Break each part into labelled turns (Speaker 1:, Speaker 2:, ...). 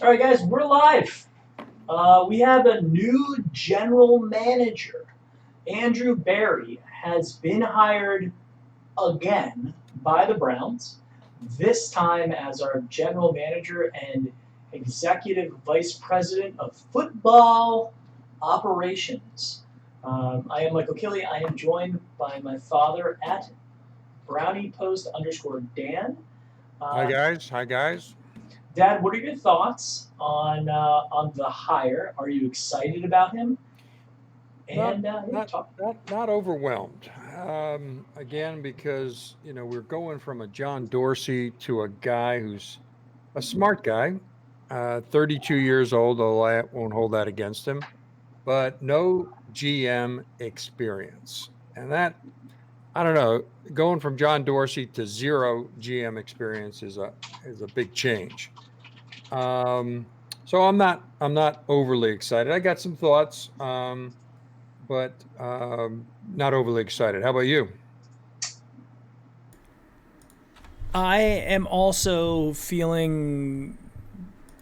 Speaker 1: All right, guys, we're live. We have a new general manager. Andrew Barry has been hired again by the Browns, this time as our general manager and executive vice president of football operations. I am Michael Kelly. I am joined by my father at Brownie Post _ Dan.
Speaker 2: Hi
Speaker 1: Uh,
Speaker 2: guys. Hi guys.
Speaker 1: Dad, what are your thoughts on the hire? Are you excited about him?
Speaker 2: Not
Speaker 1: And yeah,
Speaker 2: not
Speaker 1: talk.
Speaker 2: not overwhelmed. Again, because we're going from a John Dorsey to a guy who's a smart guy, 32 years old. Although I won't hold that against him, but no GM experience, and that I don't know. Going from John Dorsey to zero GM experience is a big change. Um, so I'm not overly excited. I got some thoughts. But not overly excited. How about you?
Speaker 3: I am also feeling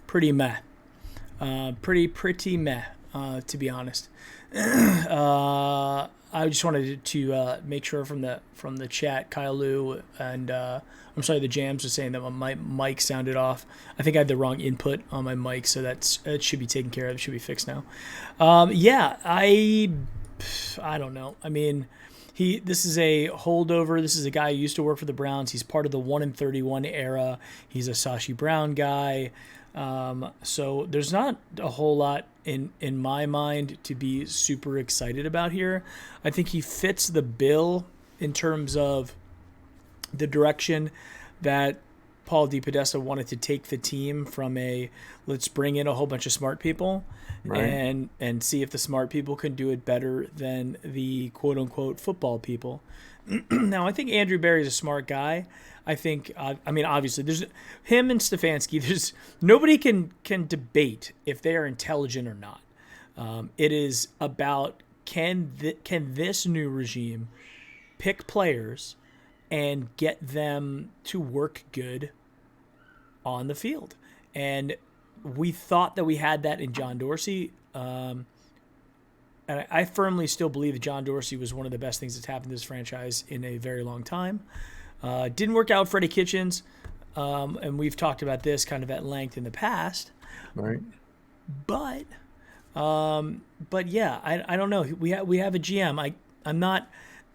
Speaker 3: pretty meh. Pretty meh, to be honest. I just wanted to make sure from the chat, Kyle Lou and I'm sorry, the Jams was saying that my mic sounded off. I think I had the wrong input on my mic, so that should be taken care of. It should be fixed now. Yeah, I don't know. I mean, this is a holdover. This is a guy who used to work for the Browns. He's part of the 1-31 era. He's a Sashi Brown guy. So there's not a whole lot in my mind to be super excited about here. I think he fits the bill in terms of the direction that Paul DePodesta wanted to take the team from a let's bring in a whole bunch of smart people
Speaker 2: Right.
Speaker 3: and see if the smart people can do it better than the quote unquote football people. Now I think Andrew Barry's a smart guy. I think I mean obviously there's him and Stefanski. There's nobody can debate if they are intelligent or not. It is about can this new regime pick players and get them to work good on the field. And we thought that we had that in John Dorsey. And I firmly still believe that John Dorsey was one of the best things that's happened to this franchise in a very long time. Didn't work out Freddie Kitchens, and we've talked about this kind of at length in the past.
Speaker 2: Right.
Speaker 3: But yeah, I don't know. We have a GM. I'm not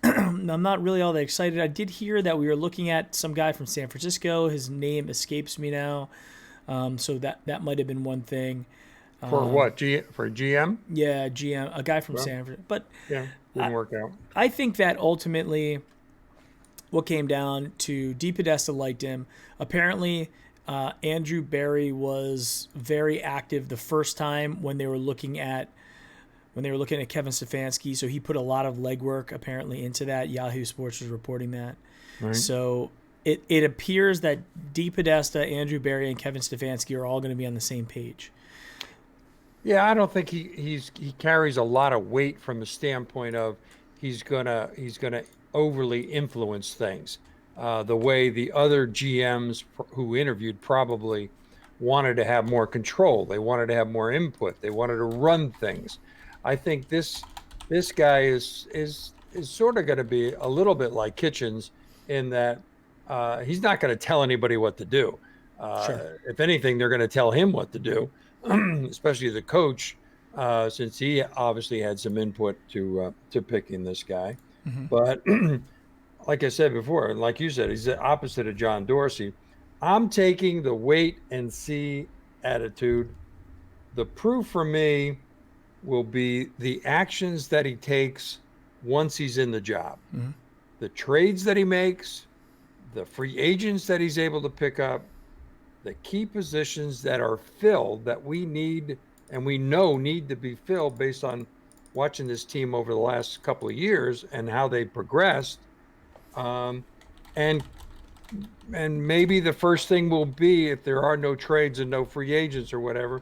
Speaker 3: I'm not really all that excited. I did hear that we were looking at some guy from San Francisco. His name escapes me now. So that might have been one thing.
Speaker 2: For what? For GM?
Speaker 3: Yeah, GM, a guy from
Speaker 2: Well,
Speaker 3: San Francisco. But
Speaker 2: yeah,
Speaker 3: I,
Speaker 2: didn't work out.
Speaker 3: I think that ultimately what came down to DePodesta liked him. Apparently, Andrew Barry was very active the first time when they were looking at Kevin Stefanski. So he put a lot of legwork apparently into that. Yahoo Sports was reporting that.
Speaker 2: Right.
Speaker 3: So it appears that DePodesta, Andrew Barry, and Kevin Stefanski are all going to be on the same page.
Speaker 2: Yeah, I don't think he carries a lot of weight from the standpoint of he's gonna overly influence things. The way the other GMs who interviewed probably wanted to have more control. They wanted to have more input. They wanted to run things. I think this guy is sort of going to be a little bit like Kitchens in that he's not going to tell anybody what to do.
Speaker 3: Sure.
Speaker 2: If anything, they're going to tell him what to do, especially the coach, since he obviously had some input to picking this guy.
Speaker 3: Mm-hmm.
Speaker 2: But like I said before, and like you said, he's the opposite of John Dorsey. I'm taking the wait and see attitude. The proof for me will be the actions that he takes once he's in the job,
Speaker 3: Mm-hmm.
Speaker 2: the trades that he makes, the free agents that he's able to pick up, the key positions that are filled that we need and we know need to be filled based on watching this team over the last couple of years and how they progressed. Um, and and maybe the first thing will be if there are no trades and no free agents or whatever,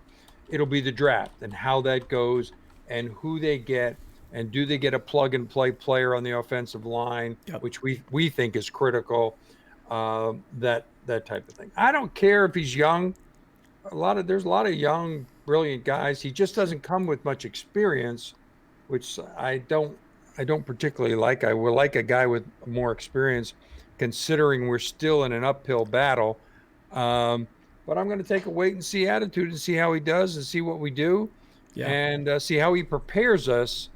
Speaker 2: it'll be the draft and how that goes and who they get and do they get a plug and play player on the offensive line,
Speaker 3: Yep.
Speaker 2: which we think is critical. That type of thing. I don't care if he's young. there's a lot of young, brilliant guys. He just doesn't come with much experience, which I don't particularly like. I would like a guy with more experience, considering we're still in an uphill battle. Um, but I'm going to take a wait and see attitude and see how he does and see what we do,
Speaker 3: Yeah.
Speaker 2: and see how he prepares us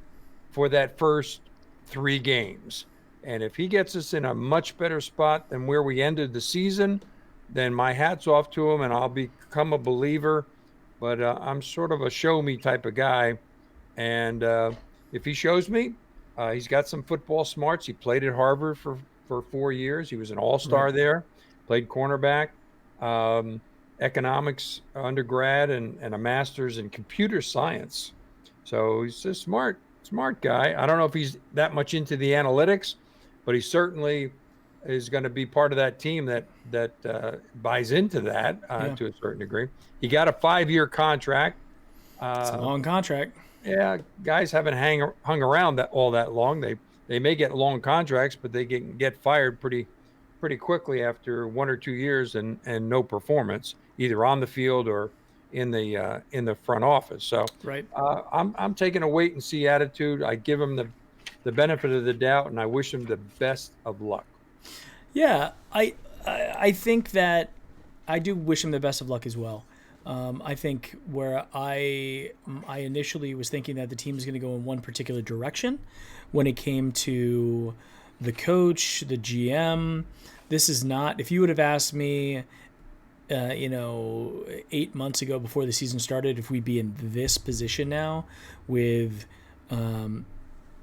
Speaker 2: for that first 3 games. And if he gets us in a much better spot than where we ended the season, then my hat's off to him and I'll become a believer. But I'm sort of a show me type of guy. And if he shows me, he's got some football smarts. He played at Harvard for 4 years. He was an all-star
Speaker 3: Right.
Speaker 2: there, played cornerback, um, economics undergrad, and a master's in computer science. So he's a smart guy. I don't know if he's that much into the analytics, but he certainly is going to be part of that team that buys into that
Speaker 3: Yeah.
Speaker 2: to a certain degree. He got a 5-year contract.
Speaker 3: It's a
Speaker 2: Uh,
Speaker 3: long contract.
Speaker 2: yeah, guys haven't hung around all that long. They may get long contracts, but they can get fired pretty quickly after 1 or 2 years and no performance, either on the field or in the front office. So
Speaker 3: Right.
Speaker 2: I'm taking a wait and see attitude. I give him the benefit of the doubt, and I wish him the best of luck.
Speaker 3: Yeah, I think that I do wish him the best of luck as well. I think where I initially was thinking that the team was going to go in one particular direction when it came to the coach, the GM. This is not. If you would have asked me, 8 months ago before the season started, if we'd be in this position now with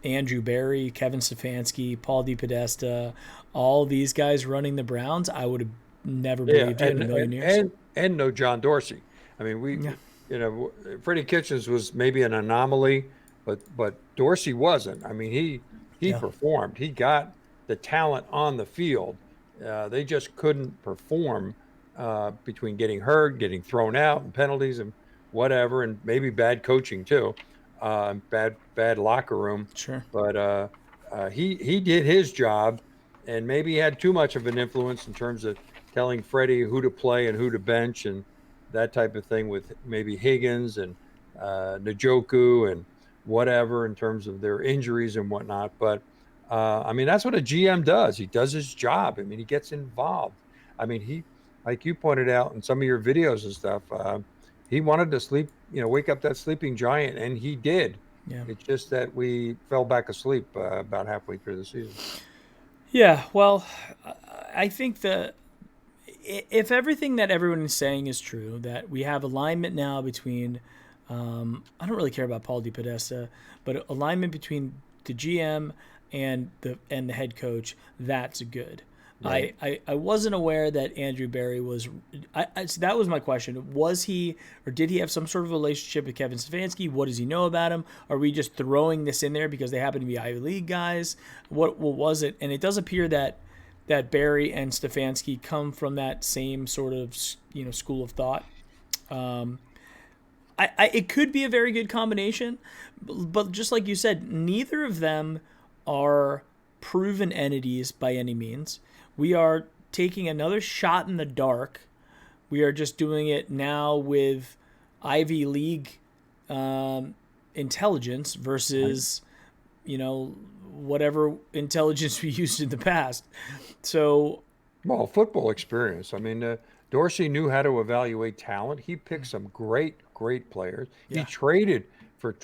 Speaker 3: Andrew Berry, Kevin Stefanski, Paul DePodesta, all these guys running the Browns, I would have never believed it in a million years.
Speaker 2: And no John Dorsey. I mean,
Speaker 3: Yeah.
Speaker 2: Freddie Kitchens was maybe an anomaly, but Dorsey wasn't. I mean, he
Speaker 3: Yeah.
Speaker 2: performed. He got the talent on the field. They just couldn't perform between getting hurt, getting thrown out, and penalties and whatever, and maybe bad coaching too, bad locker room.
Speaker 3: Sure.
Speaker 2: But he did his job, and maybe he had too much of an influence in terms of telling Freddie who to play and who to bench and that type of thing with maybe Higgins and Njoku and whatever in terms of their injuries and whatnot. But I mean, that's what a GM does. He does his job. I mean, he gets involved. I mean, like you pointed out in some of your videos and stuff, he wanted to wake up that sleeping giant, and he did.
Speaker 3: Yeah.
Speaker 2: It's just that we fell back asleep about halfway through the season.
Speaker 3: Yeah. Well, I think if everything that everyone is saying is true, that we have alignment now between, I don't really care about Paul DePodesta, but alignment between the GM and the head coach, that's good. Right. I wasn't aware that Andrew Berry was. So that was my question. Was he, or did he have some sort of relationship with Kevin Stefanski? What does he know about him? Are we just throwing this in there because they happen to be Ivy League guys? What was it? And it does appear that Berry and Stefanski come from that same sort of school of thought. It could be a very good combination, but just like you said, neither of them are proven entities by any means. We are taking another shot in the dark. We are just doing it now with Ivy League intelligence versus, whatever intelligence we used in the past. So,
Speaker 2: well, football experience. I mean, Dorsey knew how to evaluate talent. He picked some great players.
Speaker 3: Yeah.
Speaker 2: He traded for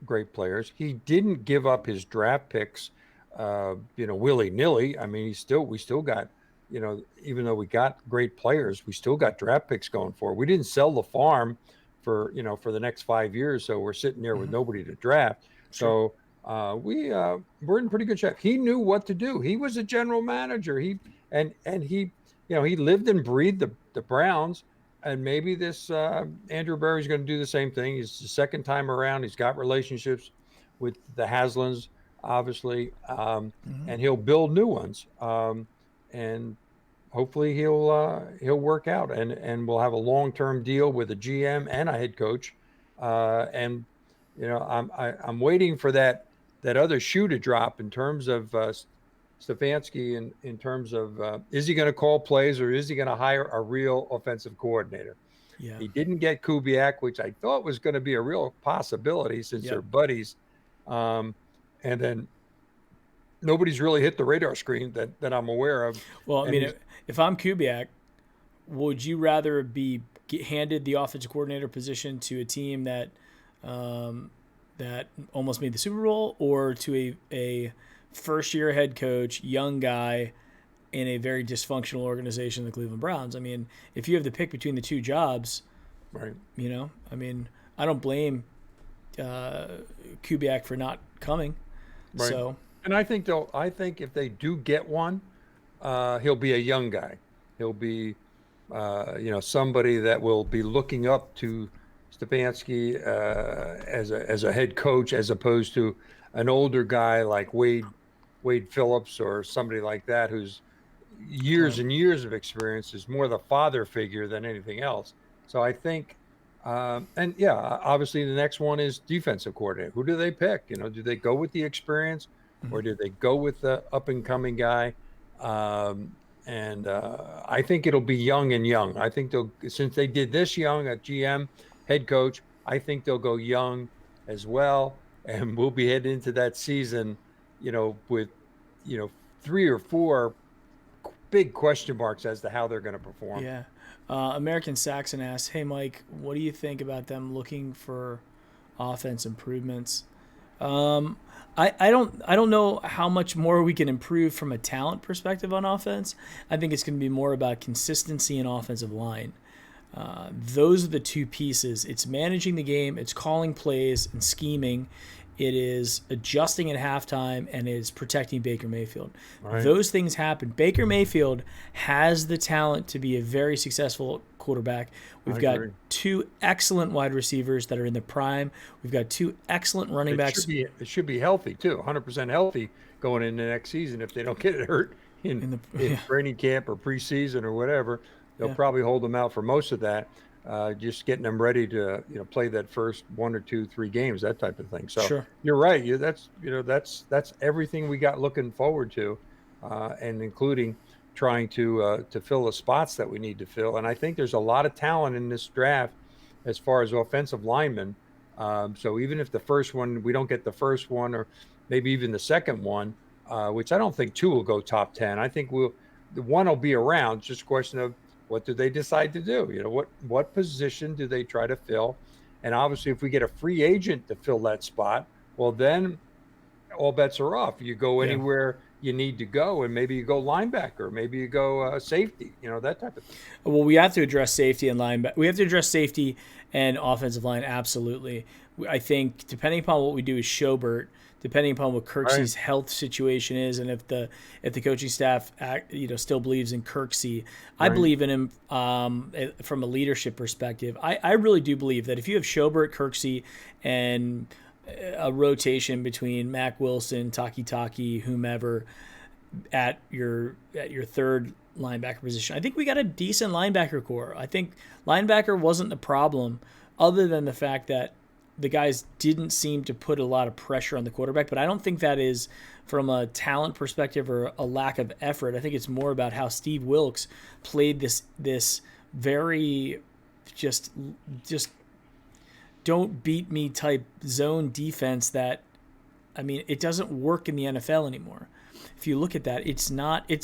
Speaker 2: great players. He didn't give up his draft picks, willy-nilly. I mean, we still got, even though we got great players, we still got draft picks going for it. We didn't sell the farm for the next 5 years, so we're sitting there with nobody to draft.
Speaker 3: Sure.
Speaker 2: So we're in pretty good shape. He knew what to do. He was a general manager. He lived and breathed the Browns. And maybe this Andrew Berry's going to do the same thing. He's the second time around. He's got relationships with the Haslams, obviously, and he'll build new ones. And hopefully he'll work out, and we'll have a long-term deal with a GM and a head coach. I'm waiting for that other shoe to drop in terms of Stefanski in terms of is he going to call plays or is he going to hire a real offensive coordinator?
Speaker 3: Yeah.
Speaker 2: He didn't get Kubiak, which I thought was going to be a real possibility since they're buddies. And then nobody's really hit the radar screen that I'm aware of.
Speaker 3: Well, I
Speaker 2: And
Speaker 3: mean, if I'm Kubiak, would you rather be handed the offensive coordinator position to a team that that almost made the Super Bowl, or to a first-year head coach, young guy in a very dysfunctional organization, the Cleveland Browns? I mean, if you have the pick between the two jobs,
Speaker 2: right.
Speaker 3: I mean, I don't blame Kubiak for not coming.
Speaker 2: Right.
Speaker 3: So,
Speaker 2: and I think if they do get one, he'll be a young guy. He'll be, somebody that will be looking up to Stefanski as a head coach, as opposed to an older guy like Wade Phillips or somebody like that, who's years and years of experience, is more the father figure than anything else. So I think, obviously the next one is defensive coordinator. Who do they pick? Do they go with the experience, or do they go with the up and coming guy? I think it'll be young. I think since they did this young at GM head coach, I think they'll go young as well. And we'll be heading into that season, with, 3 or 4 big question marks as to how they're going to perform.
Speaker 3: Yeah. American Saxon asks, "Hey Mike, what do you think about them looking for offense improvements?" I don't know how much more we can improve from a talent perspective on offense. I think it's going to be more about consistency in offensive line. Those are the two pieces. It's managing the game, it's calling plays and scheming. It is adjusting at halftime, and it's protecting Baker Mayfield. Right. Those things happen. Baker Mayfield has the talent to be a very successful quarterback. We've got 2 excellent wide receivers that are in the prime. We've got 2 excellent running backs.
Speaker 2: It should be healthy too, 100% healthy going into next season. If they don't get it hurt in training camp or preseason or whatever, they'll probably hold them out for most of that. Just getting them ready to play that first 1 or 2, 3 games, that type of thing. So You're right. That's everything we got looking forward to, and including trying to fill the spots that we need to fill. And I think there's a lot of talent in this draft as far as offensive linemen. So even if the first one, we don't get the first one, or maybe even the second one, which I don't think 2 will go top 10. I think the one will be around. It's just a question of, what do they decide to do? What position do they try to fill? And obviously, if we get a free agent to fill that spot, well, then all bets are off. You go anywhere you need to go, and maybe you go linebacker, maybe you go safety, that type of thing.
Speaker 3: Well, we have to address safety and linebacker. We have to address safety and offensive line, absolutely. I think depending upon what we do with Schobert, depending upon what Kirksey's health situation is, and if the coaching staff still believes in Kirksey, I believe in him from a leadership perspective. I really do believe that if you have Schobert, Kirksey, and a rotation between Mac Wilson, Taki, whomever at your third linebacker position, I think we got a decent linebacker core. I think linebacker wasn't the problem, other than the fact that the guys didn't seem to put a lot of pressure on the quarterback, but I don't think that is from a talent perspective or a lack of effort. I think it's more about how Steve Wilks played this very just don't beat me type zone defense that, I mean, it doesn't work in the NFL anymore. If you look at that, it's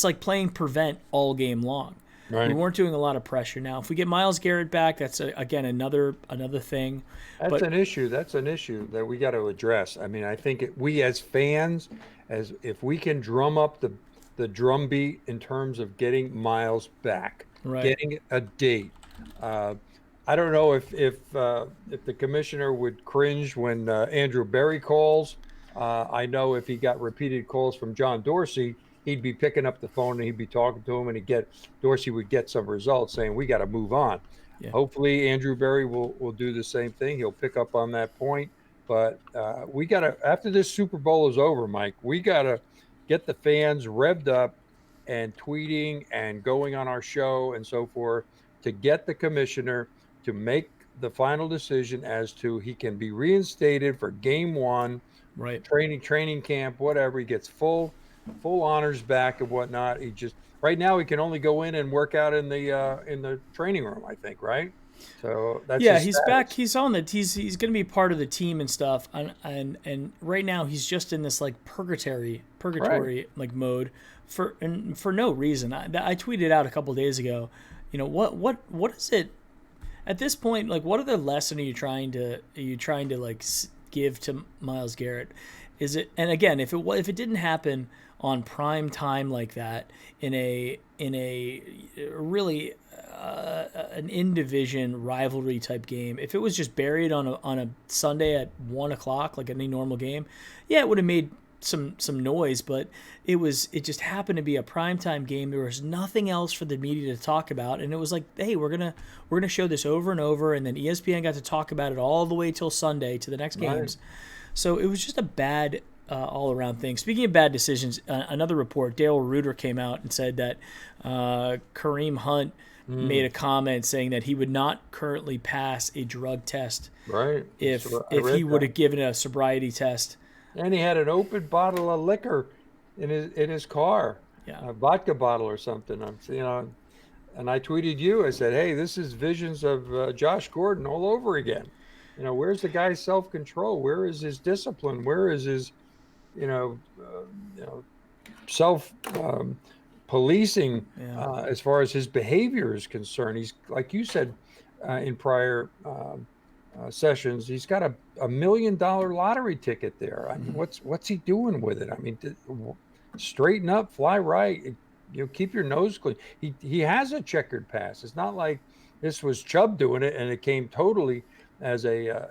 Speaker 3: like playing prevent all game long. Right. We weren't doing a lot of pressure. Now, if we get Myles Garrett back, that's again another thing.
Speaker 2: That's an issue. That's an issue that we got to address. I mean, I think we as fans, if we can drum up the drumbeat in terms of getting Myles back, getting a date. I don't know if the commissioner would cringe when Andrew Berry calls. I know if he got repeated calls from John Dorsey, he'd be picking up the phone and he'd be talking to him, and Dorsey would get some results saying, we got to move on. Yeah. Hopefully Andrew Berry will do the same thing. He'll pick up on that point. But we got to, after this Super Bowl is over, Mike, we got to get the fans revved up and tweeting and going on our show and so forth to get the commissioner to make the final decision as to he can be reinstated for game 1, training camp, whatever. He gets full honors back and whatnot. He just right now he can only go in and work out in the training room, I think, right? So that's
Speaker 3: Yeah,
Speaker 2: his
Speaker 3: he's
Speaker 2: status.
Speaker 3: back. He's on the. He's going to be part of the team and stuff. And right now he's just in this like purgatory like mode for no reason. I tweeted out a couple days ago. What is it at this point? Like, what other lesson are you trying to like give to Myles Garrett? Is it, and again, if it didn't happen on prime time like that in a really an in-division rivalry type game, if it was just buried on a Sunday at 1:00 like any normal game, yeah, it would have made some noise, but it just happened to be a primetime game. There was nothing else for the media to talk about, and it was like, hey, we're gonna show this over and over, and then ESPN got to talk about it all the way till Sunday to the next games. So it was just a bad all-around thing. Speaking of bad decisions, another report, Dale Reuter came out and said that Kareem Hunt made a comment saying that he would not currently pass a drug test if he would have given a sobriety test.
Speaker 2: And he had an open bottle of liquor in his car, a vodka bottle or something. And I tweeted you. I said, "Hey, this is visions of Josh Gordon all over again. Where's the guy's self-control? Where is his discipline? Where is his, self policing as far as his behavior is concerned? He's, like you said in prior sessions, he's got a $1 million lottery ticket there. I mean, what's he doing with it? I mean, straighten up, fly right, keep your nose clean. He has a checkered past. It's not like this was Chubb doing it and it came totally as a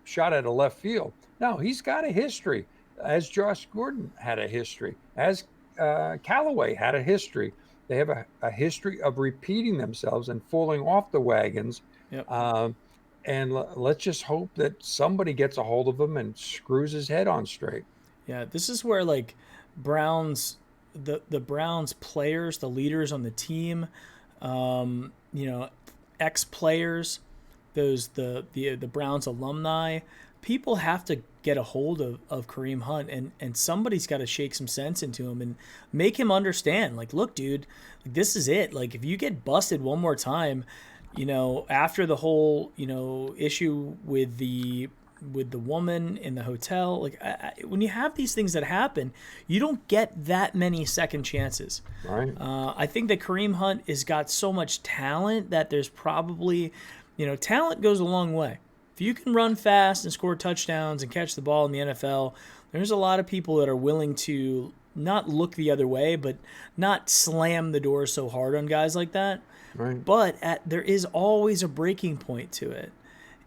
Speaker 2: shot at a left field. No, he's got a history, as Josh Gordon had a history, as Callaway had a history. They have a history of repeating themselves and falling off the wagons.
Speaker 3: Yep.
Speaker 2: And let's just hope that somebody gets a hold of him and screws his head on straight.
Speaker 3: Yeah, this is where like the Browns players, the leaders on the team, ex-players, the Browns alumni, people have to get a hold of Kareem Hunt, and somebody's got to shake some sense into him and make him understand, like, look, dude, this is it. Like, if you get busted one more time, after the whole, issue with the woman in the hotel, like when you have these things that happen, you don't get that many second chances.
Speaker 2: Right.
Speaker 3: I think that Kareem Hunt has got so much talent that there's probably, talent goes a long way. If you can run fast and score touchdowns and catch the ball in the NFL, there's a lot of people that are willing to not look the other way, but not slam the door so hard on guys like that.
Speaker 2: Right.
Speaker 3: But there is always a breaking point to it.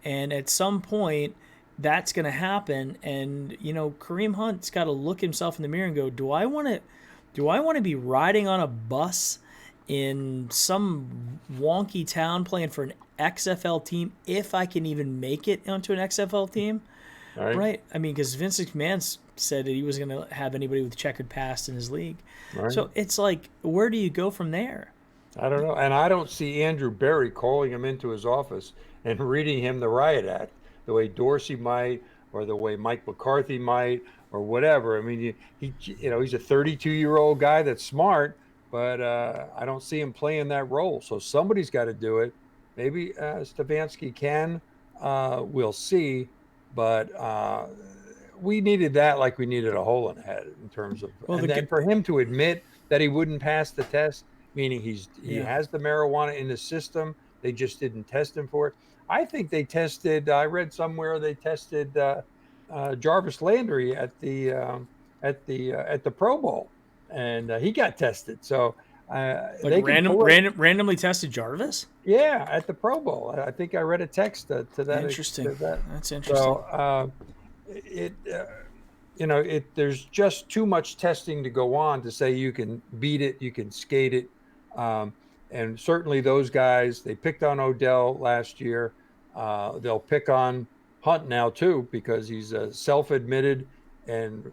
Speaker 3: And at some point, that's going to happen. And, Kareem Hunt's got to look himself in the mirror and go, do I want to be riding on a bus in some wonky town playing for an XFL team if I can even make it onto an XFL team? Right? I mean, because Vince McMahon said that he was going to have anybody with checkered past in his league. Right. So it's like, where do you go from there?
Speaker 2: I don't know. And I don't see Andrew Berry calling him into his office and reading him the riot act the way Dorsey might, or the way Mike McCarthy might, or whatever. I mean, he's a 32-year-old guy that's smart, but I don't see him playing that role. So somebody's got to do it. Maybe Stefanski can. We'll see. But we needed that like we needed a hole in the head in terms of. Well, and then for him to admit that he wouldn't pass the test, meaning he has the marijuana in the system, they just didn't test him for it. I think they tested. I read somewhere they tested Jarvis Landry at the Pro Bowl, and he got tested. So
Speaker 3: they randomly tested Jarvis.
Speaker 2: Yeah, at the Pro Bowl. I think I read a text to that.
Speaker 3: Interesting. That's interesting.
Speaker 2: So there's just too much testing to go on to say you can beat it, you can skate it. And certainly those guys, they picked on Odell last year. They'll pick on Hunt now too, because he's self-admitted and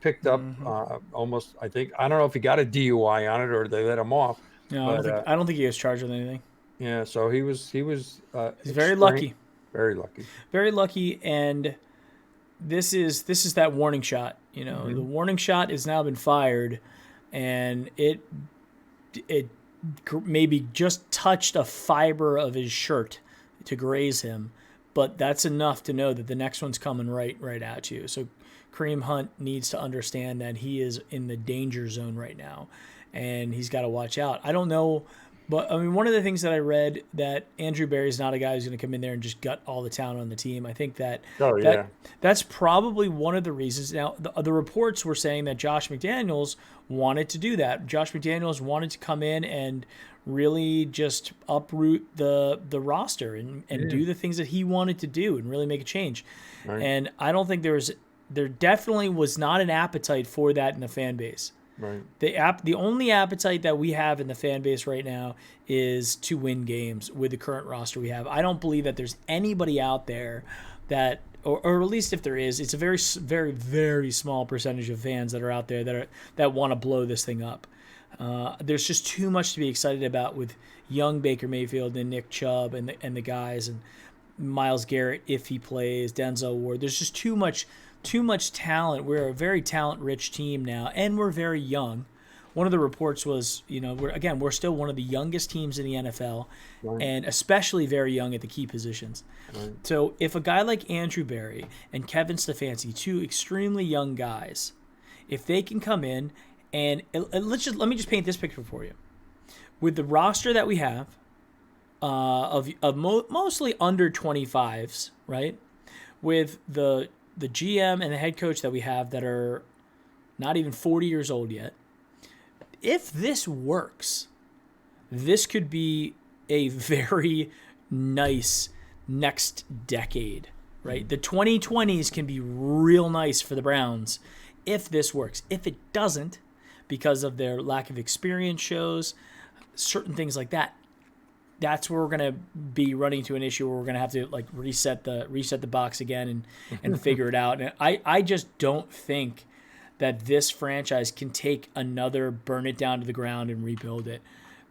Speaker 2: picked up almost. I don't know if he got a DUI on it or they let him off.
Speaker 3: No, I don't think he was charged with anything.
Speaker 2: Yeah, so he was. He's
Speaker 3: very lucky.
Speaker 2: Very lucky. Very
Speaker 3: lucky, and this is that warning shot. The warning shot has now been fired, and it maybe just touched a fiber of his shirt to graze him, but that's enough to know that the next one's coming right at you. So Kareem Hunt needs to understand that he is in the danger zone right now, and he's got to watch out. I don't know, but I mean, one of the things that I read, that Andrew Berry's not a guy who's going to come in there and just gut all the talent on the team. I think that's probably one of the reasons. Now, the reports were saying that Josh McDaniels wanted to do that. Josh McDaniels wanted to come in and really just uproot the roster and do the things that he wanted to do and really make a change. Right. And I don't think there definitely was not an appetite for that in the fan base.
Speaker 2: Right.
Speaker 3: The only appetite that we have in the fan base right now is to win games with the current roster we have. I don't believe that there's anybody out there that, or at least if there is, it's a very, very, very small percentage of fans that are out there that want to blow this thing up. There's just too much to be excited about with young Baker Mayfield and Nick Chubb and the guys, and Myles Garrett if he plays, Denzel Ward. There's just too much talent. We're a very talent-rich team now, and we're very young. One of the reports was, we're still one of the youngest teams in the NFL, right, and especially very young at the key positions. Right. So if a guy like Andrew Berry and Kevin Stefanski, two extremely young guys, if they can come in and let me just paint this picture for you. With the roster that we have, of mostly under 25s, right? With the GM and the head coach that we have that are not even 40 years old yet, if this works, this could be a very nice next decade, right? The 2020s can be real nice for the Browns if this works. If it doesn't, because of their lack of experience shows, certain things like that, that's where we're going to be running into an issue where we're going to have to like reset the box again and figure it out. And I just don't think that this franchise can take another burn it down to the ground and rebuild it.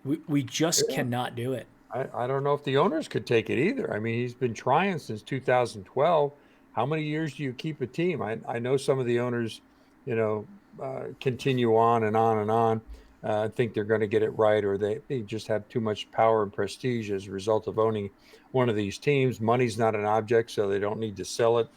Speaker 3: We just cannot do it.
Speaker 2: I don't know if the owners could take it either. I mean, he's been trying since 2012. How many years do you keep a team? I know some of the owners, continue on and on and on. Think they're going to get it right, or they just have too much power and prestige as a result of owning one of these teams. Money's not an object, so they don't need to sell it.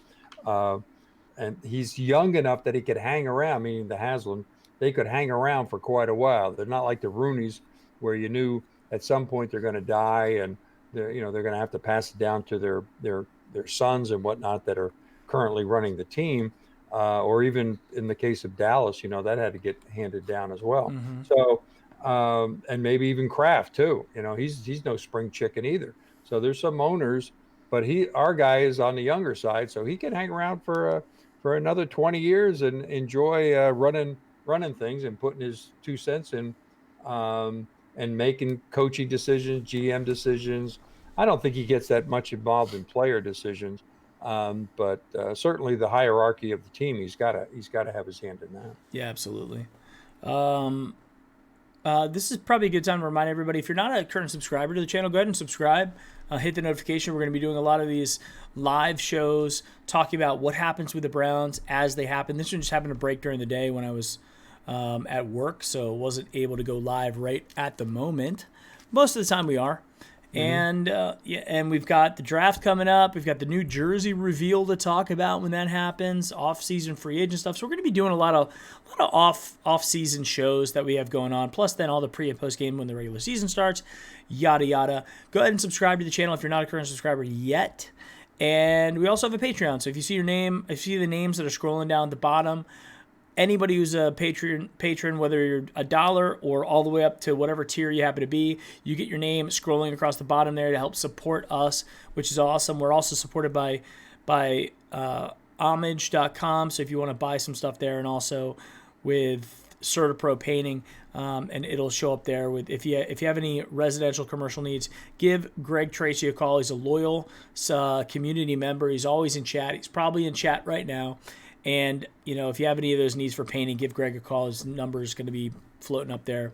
Speaker 2: And he's young enough that he could hang around, meaning the Haslam, they could hang around for quite a while. They're not like the Rooneys, where you knew at some point they're going to die, and they're going to have to pass it down to their sons and whatnot that are currently running the team. Or even in the case of Dallas, that had to get handed down as well. Mm-hmm. So, and maybe even Kraft too. He's no spring chicken either. So there's some owners, but our guy is on the younger side, so he can hang around for another 20 years and enjoy running things and putting his 2 cents in, and making coaching decisions, GM decisions. I don't think he gets that much involved in player decisions. But certainly the hierarchy of the team, he's got to have his hand in that.
Speaker 3: Yeah, absolutely. This is probably a good time to remind everybody, if you're not a current subscriber to the channel, go ahead and subscribe. Hit the notification. We're going to be doing a lot of these live shows talking about what happens with the Browns as they happen. This one just happened to break during the day when I was at work, so wasn't able to go live right at the moment. Most of the time we are. Mm-hmm. And we've got the draft coming up. We've got the New Jersey reveal to talk about when that happens. Off-season free agent stuff. So we're going to be doing a lot of off-season shows that we have going on. Plus, then all the pre and post game when the regular season starts. Yada yada. Go ahead and subscribe to the channel if you're not a current subscriber yet. And we also have a Patreon. So if you see the names that are scrolling down at the bottom, anybody who's a patron, whether you're $1 or all the way up to whatever tier you happen to be, you get your name scrolling across the bottom there to help support us, which is awesome. We're also supported by homage.com, so if you want to buy some stuff there, and also with CertaPro Painting, and it'll show up there. With if you have any residential commercial needs, give Greg Tracy a call. He's a loyal community member. He's always in chat. He's probably in chat right now. And, if you have any of those needs for painting, give Greg a call. His number is going to be floating up there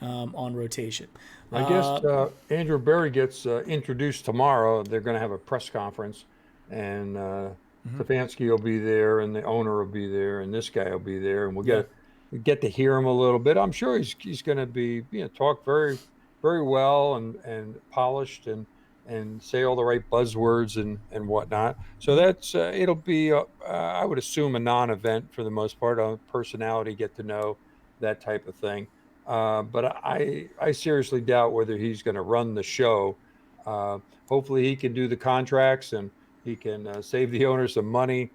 Speaker 3: on rotation.
Speaker 2: I guess Andrew Berry gets introduced tomorrow. They're going to have a press conference, and Stefanski will be there, and the owner will be there, and this guy will be there, and we'll get to hear him a little bit. I'm sure he's going to be talk very very well and polished and say all the right buzzwords and whatnot. So that's it'll be I would assume a non-event for the most part on personality, get to know that type of thing. But I seriously doubt whether he's going to run the show. Hopefully he can do the contracts and he can save the owner some money.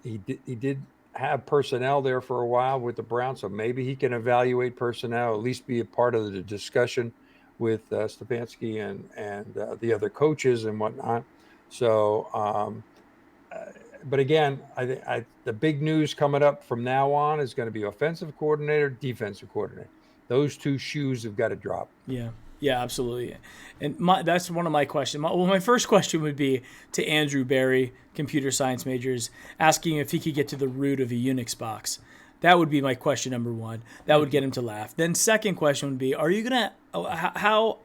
Speaker 2: He did have personnel there for a while with the Browns, so maybe he can evaluate personnel, at least be a part of the discussion with Stefanski and the other coaches and whatnot. So, but again, the big news coming up from now on is going to be offensive coordinator, defensive coordinator. Those two shoes have got to drop.
Speaker 3: Yeah. Yeah, absolutely. And that's one of my questions. My first question would be to Andrew Barry, computer science majors, asking if he could get to the root of a Unix box. That would be my question number one. That would get him to laugh. Then second question would be, are you going to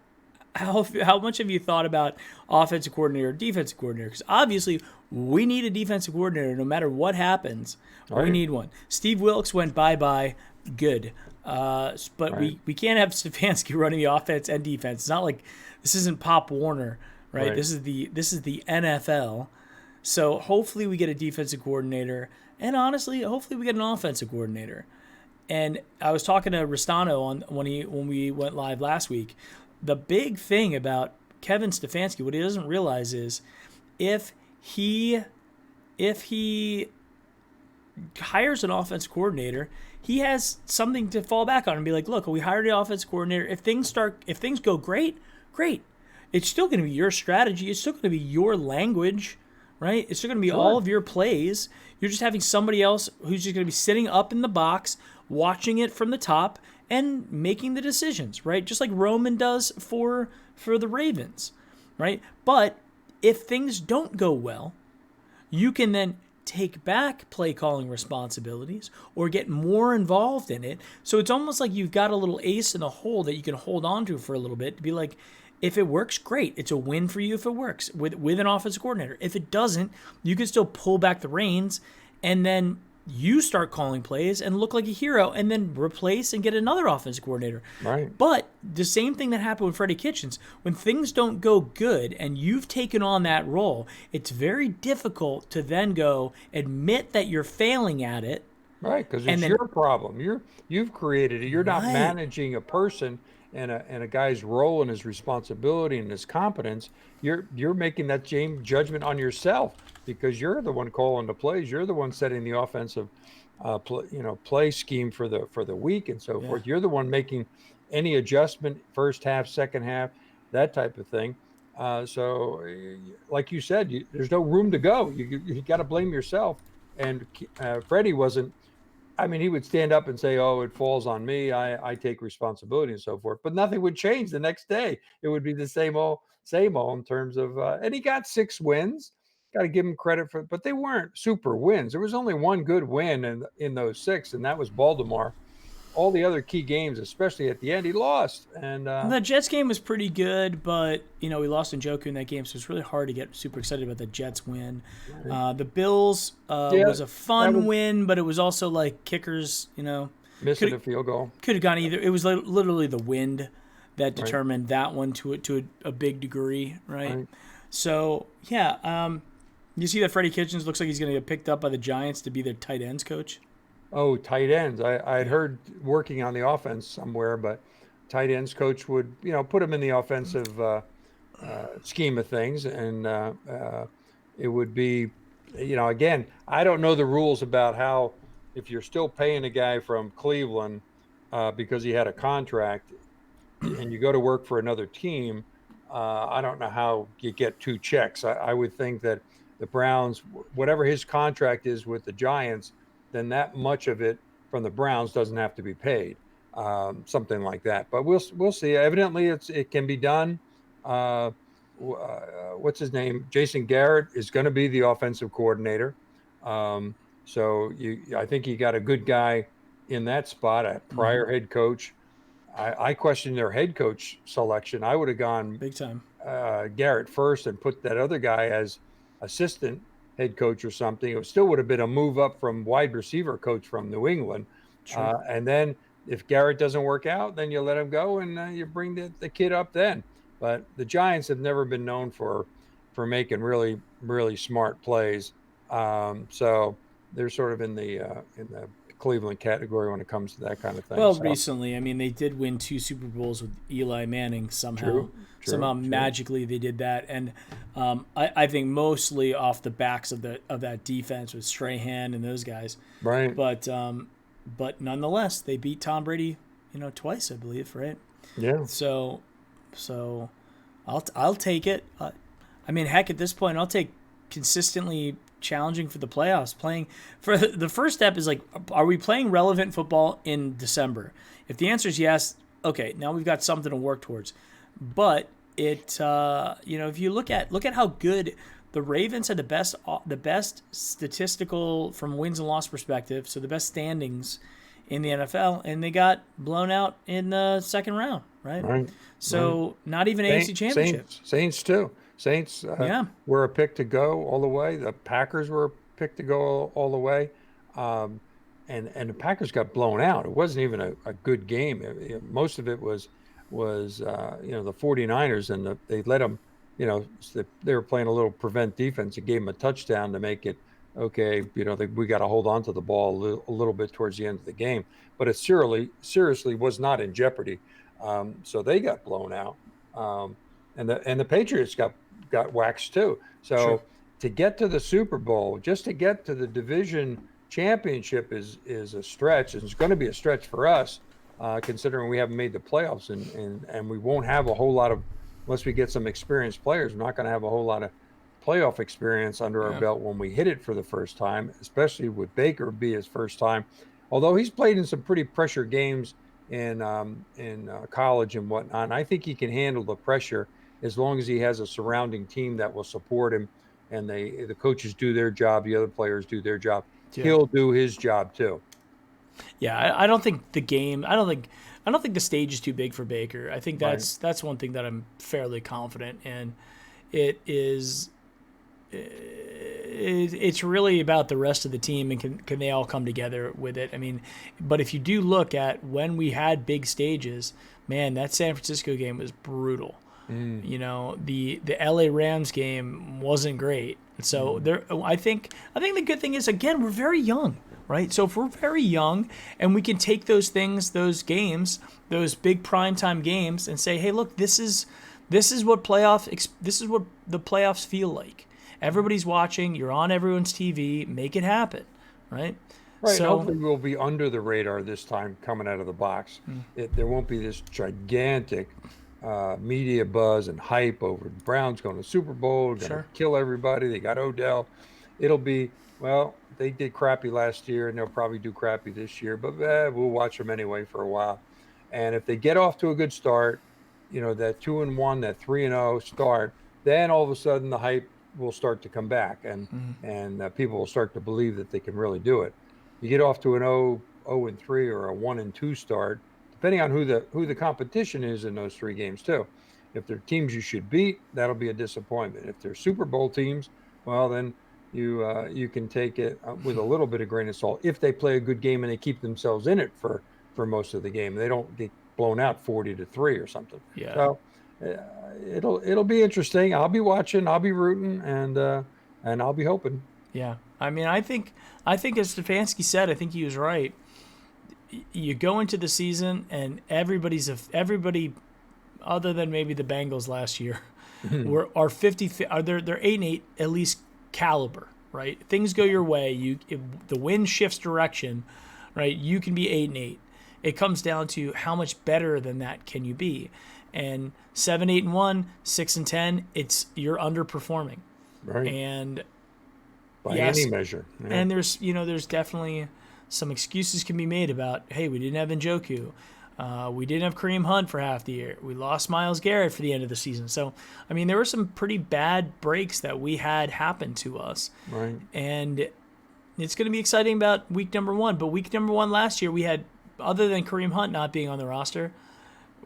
Speaker 3: how much have you thought about offensive coordinator or defensive coordinator? Because obviously we need a defensive coordinator no matter what happens. Right. We need one. Steve Wilkes went bye-bye. Good. But right. we can't have Stefanski running the offense and defense. It's not like this isn't Pop Warner, right? This is the NFL. So hopefully we get a defensive coordinator, and honestly, hopefully we get an offensive coordinator. And I was talking to Ristano when we went live last week. The big thing about Kevin Stefanski, what he doesn't realize is if he hires an offense coordinator, he has something to fall back on and be like, look, we hired an offense coordinator. If things go great. It's still going to be your strategy. It's still going to be your language, right? It's still going to be all of your plays. You're just having somebody else who's just going to be sitting up in the box, watching it from the top and making the decisions, right? Just like Roman does for the Ravens, right? But if things don't go well, you can then take back play calling responsibilities or get more involved in it. So it's almost like you've got a little ace in the hole that you can hold on to for a little bit to be like, if it works, great. It's a win for you if it works with an offensive coordinator. If it doesn't, you can still pull back the reins and then you start calling plays and look like a hero and then replace and get another offensive coordinator.
Speaker 2: Right.
Speaker 3: But the same thing that happened with Freddie Kitchens, when things don't go good and you've taken on that role, it's very difficult to then go admit that you're failing at it.
Speaker 2: Right, because it's your problem. You've created it. You're not managing a person and a guy's role and his responsibility and his competence. You're making that judgment on yourself because you're the one calling the plays. You're the one setting the offensive play scheme for the week and so forth. You're the one making any adjustment, first half, second half, that type of thing. So like you said, there's no room to go. You got to blame yourself. And Freddie wasn't. I mean, he would stand up and say, "Oh, it falls on me. I take responsibility and so forth." But nothing would change the next day. It would be the same old in terms of. And he got 6 wins. Got to give him credit for, but they weren't super wins. There was only one good win in those 6, and that was Baltimore. All the other key games, especially at the end, he lost. And
Speaker 3: the Jets game was pretty good, but we lost Njoku in that game, so it's really hard to get super excited about the Jets win. The Bills was a fun win, but it was also like kickers,
Speaker 2: missing a field goal.
Speaker 3: Could have gone either. It was literally the wind that determined that one to a big degree, right? So you see that Freddie Kitchens looks like he's going to get picked up by the Giants to be their tight ends coach.
Speaker 2: Oh, tight ends. I had heard working on the offense somewhere, but tight ends coach would, put him in the offensive scheme of things. And it would be, again, I don't know the rules about how, if you're still paying a guy from Cleveland because he had a contract and you go to work for another team, I don't know how you get 2 checks. I would think that the Browns, whatever his contract is with the Giants, then that much of it from the Browns doesn't have to be paid, something like that. But we'll see. Evidently, it can be done. What's his name? Jason Garrett is going to be the offensive coordinator. So I think you got a good guy in that spot, a prior head coach. I question their head coach selection. I would have gone
Speaker 3: big time
Speaker 2: Garrett first and put that other guy as assistant head coach or something. It still would have been a move up from wide receiver coach from New England. And then if Garrett doesn't work out, then you let him go and you bring the kid up then. But the Giants have never been known for making really, really smart plays. So they're sort of in the Cleveland category when it comes to that kind of thing.
Speaker 3: Well,
Speaker 2: So,
Speaker 3: recently, I mean, they did win 2 Super Bowls with Eli Manning somehow. Somehow magically they did that, and I think mostly off the backs of that defense with Strahan and those guys.
Speaker 2: right.
Speaker 3: But nonetheless, they beat Tom Brady, twice, I believe, right?
Speaker 2: Yeah.
Speaker 3: So I'll take it. I mean, heck, at this point, I'll take consistently challenging for the playoffs. Playing for the first step is like, are we playing relevant football in December? If the answer is yes, okay, now we've got something to work towards. But if you look at how good the Ravens had the best statistical from wins and loss perspective, so the best standings in the NFL, and they got blown out in the second round, right?
Speaker 2: Right.
Speaker 3: So not even AFC Championship.
Speaker 2: Saints too. Saints were a pick to go all the way. The Packers were a pick to go all the way. And the Packers got blown out. It wasn't even a good game. Most of it was the 49ers, and they let them, they were playing a little prevent defense. It gave them a touchdown to make it okay. We got to hold on to the ball a little bit towards the end of the game. But it seriously was not in jeopardy. So they got blown out. And the Patriots got waxed too. So
Speaker 3: Sure.
Speaker 2: To get to the Super Bowl, just to get to the division championship is a stretch. It's going to be a stretch for us, considering we haven't made the playoffs, and we won't have a whole lot of, unless we get some experienced players, we're not going to have a whole lot of playoff experience under our belt when we hit it for the first time, especially with Baker be his first time. Although he's played in some pretty pressure games in college and whatnot, and I think he can handle the pressure as long as he has a surrounding team that will support him, and the coaches do their job, the other players do their job. Yeah. He'll do his job too.
Speaker 3: Yeah, I don't think the game. I don't think the stage is too big for Baker. I think that's one thing that I'm fairly confident in. It is. It's really about the rest of the team, and can they all come together with it? I mean, but if you do look at when we had big stages, man, that San Francisco game was brutal. The LA Rams game wasn't great. So I think the good thing is, again, we're very young, right? So if we're very young and we can take those things, those games, those big primetime games, and say, hey, look, this is what the playoffs feel like. Everybody's watching. You're on everyone's TV. Make it happen, right?
Speaker 2: Right. So, hopefully we'll be under the radar this time coming out of the box. There won't be this gigantic media buzz and hype over Browns going to Super Bowl, going to kill everybody. They got Odell. It'll be, well, they did crappy last year, and they'll probably do crappy this year, but we'll watch them anyway for a while. And if they get off to a good start, that 2-1, that 3-0 start, then all of a sudden the hype will start to come back, and people will start to believe that they can really do it. You get off to an 0-3 or a 1-2 start, depending on who the competition is in those 3 games too. If they're teams you should beat, that'll be a disappointment. If they're Super Bowl teams, well, then you can take it with a little bit of grain of salt. If they play a good game and they keep themselves in it for most of the game, they don't get blown out 40-3 or something.
Speaker 3: Yeah.
Speaker 2: So it'll be interesting. I'll be watching. I'll be rooting, and I'll be hoping.
Speaker 3: Yeah. I mean, I think as Stefanski said, I think he was right. You go into the season, and everybody other than maybe the Bengals last year are 50. They're 8-8 at least caliber, right? Things go your way. The wind shifts direction, right? You can be 8-8. It comes down to how much better than that can you be. And 7-8-1, 6-10, you're underperforming,
Speaker 2: right?
Speaker 3: And
Speaker 2: by any measure,
Speaker 3: and there's definitely some excuses can be made about, hey, we didn't have Njoku, we didn't have Kareem Hunt for half the year, we lost Myles Garrett for the end of the season. So I mean, there were some pretty bad breaks that we had happen to us,
Speaker 2: right?
Speaker 3: And it's going to be exciting about week number 1. But week number 1 last year, we had, other than Kareem Hunt not being on the roster,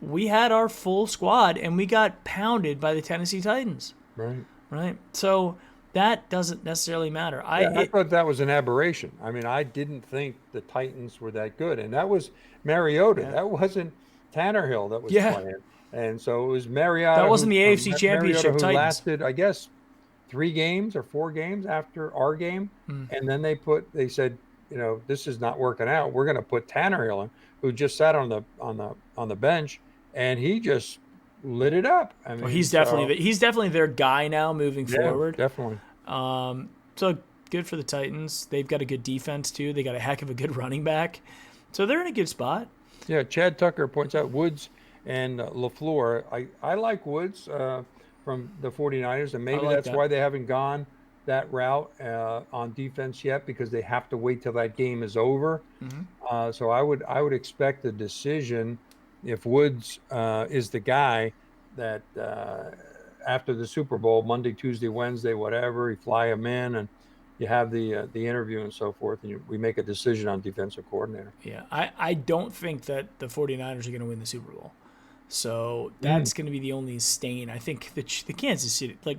Speaker 3: we had our full squad, and we got pounded by the Tennessee Titans.
Speaker 2: Right.
Speaker 3: Right. So that doesn't necessarily matter.
Speaker 2: I thought that was an aberration. I mean, I didn't think the Titans were that good, and that was Mariota.
Speaker 3: Yeah.
Speaker 2: That wasn't Tannehill that was
Speaker 3: Yeah.
Speaker 2: playing, and so it was Mariota.
Speaker 3: That wasn't the AFC
Speaker 2: Mariota
Speaker 3: Championship
Speaker 2: who
Speaker 3: Titans.
Speaker 2: lasted, I guess, 3 games or 4 games after our game, and then they said, this is not working out. We're going to put Tannehill in, who just sat on the bench, and he just lit it up. I mean,
Speaker 3: he's definitely their guy now moving forward.
Speaker 2: Definitely.
Speaker 3: So good for the Titans. They've got a good defense too. They got a heck of a good running back, so they're in a good spot.
Speaker 2: Yeah, Chad Tucker points out Woods and LaFleur. I like Woods from the 49ers, and maybe that's why they haven't gone that route on defense yet, because they have to wait till that game is over. So I would expect a decision if Woods is the guy that after the Super Bowl, Monday, Tuesday, Wednesday, whatever, you fly him in and you have the interview and so forth, and we make a decision on defensive coordinator.
Speaker 3: Yeah, I don't think that the 49ers are going to win the Super Bowl. So that's going to be the only stain. I think the Kansas City, like,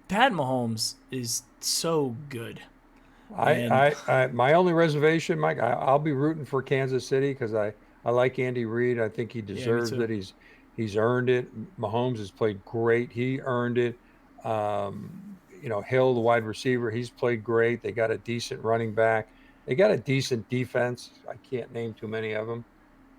Speaker 3: Pat Mahomes is so good.
Speaker 2: My only reservation, Mike, I'll be rooting for Kansas City because I like Andy Reid. I think he deserves it. He's earned it. Mahomes has played great. He earned it. Hill, the wide receiver, he's played great. They got a decent running back. They got a decent defense. I can't name too many of them.